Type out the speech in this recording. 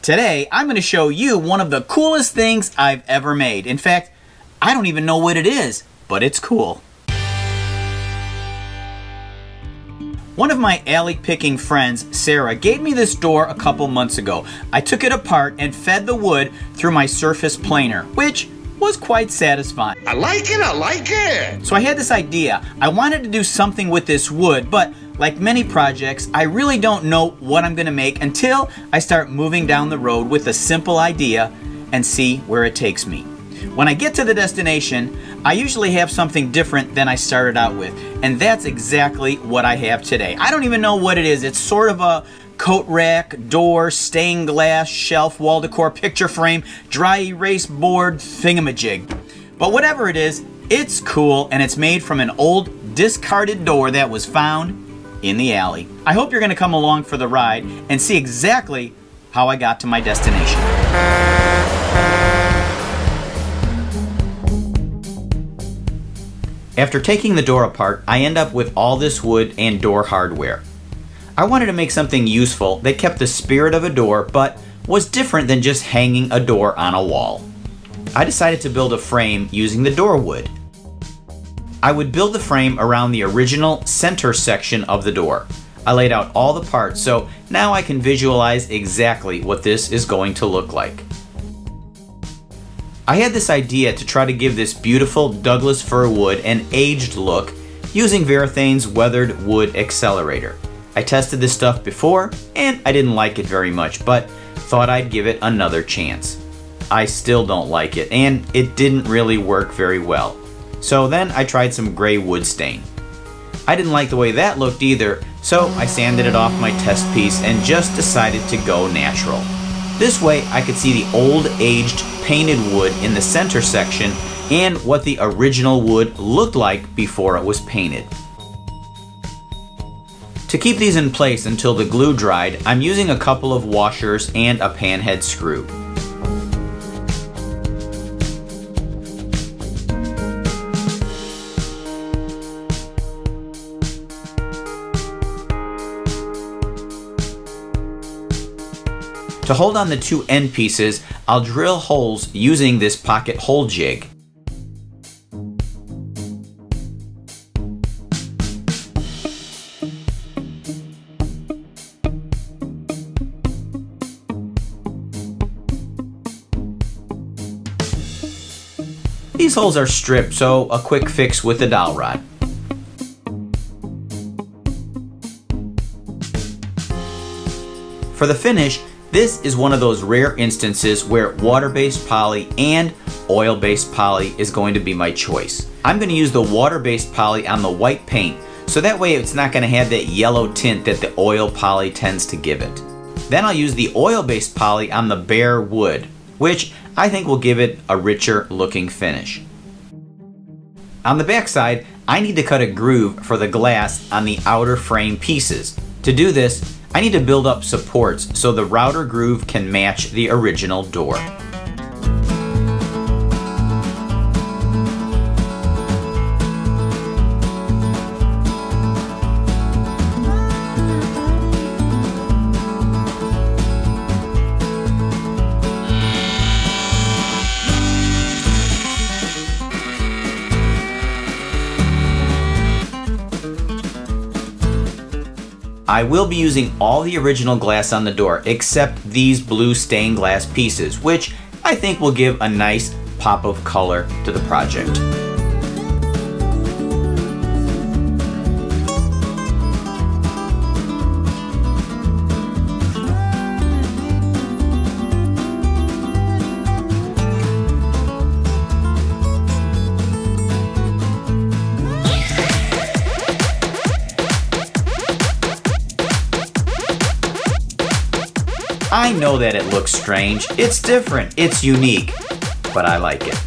Today, I'm going to show you one of the coolest things I've ever made. In fact, I don't even know what it is, but it's cool. One of my alley picking friends, Sarah, gave me this door a couple months ago. I took it apart and fed the wood through my surface planer, which was quite satisfying. I like it! So I had this idea. I wanted to do something with this wood, but like many projects, I really don't know what I'm gonna make until I start moving down the road with a simple idea and see where it takes me. When I get to the destination, I usually have something different than I started out with, and that's exactly what I have today. I don't even know what it is. It's sort of a coat rack, door, stained glass, shelf, wall decor, picture frame, dry erase board, thingamajig. But whatever it is, it's cool, and it's made from an old discarded door that was found in the alley. I hope you're gonna come along for the ride and see exactly how I got to my destination. After taking the door apart, I end up with all this wood and door hardware. I wanted to make something useful that kept the spirit of a door, but was different than just hanging a door on a wall. I decided to build a frame using the door wood. I would build the frame around the original center section of the door. I laid out all the parts, so now I can visualize exactly what this is going to look like. I had this idea to try to give this beautiful Douglas fir wood an aged look using Varathane's weathered wood accelerator. I tested this stuff before and I didn't like it very much, but thought I'd give it another chance. I still don't like it, and it didn't really work very well. So then I tried some gray wood stain. I didn't like the way that looked either, so I sanded it off my test piece and just decided to go natural. This way I could see the old aged painted wood in the center section and what the original wood looked like before it was painted. To keep these in place until the glue dried, I'm using a couple of washers and a panhead screw. To hold on the two end pieces, I'll drill holes using this pocket hole jig. These holes are stripped, so a quick fix with a dowel rod. For the finish, this is one of those rare instances where water-based poly and oil-based poly is going to be my choice. I'm going to use the water-based poly on the white paint, so that way it's not going to have that yellow tint that the oil poly tends to give it. Then I'll use the oil-based poly on the bare wood, which I think will give it a richer looking finish. On the back side, I need to cut a groove for the glass on the outer frame pieces. To do this, I need to build up supports so the router groove can match the original door. I will be using all the original glass on the door except these blue stained glass pieces, which I think will give a nice pop of color to the project. I know that it looks strange, it's different, it's unique, but I like it.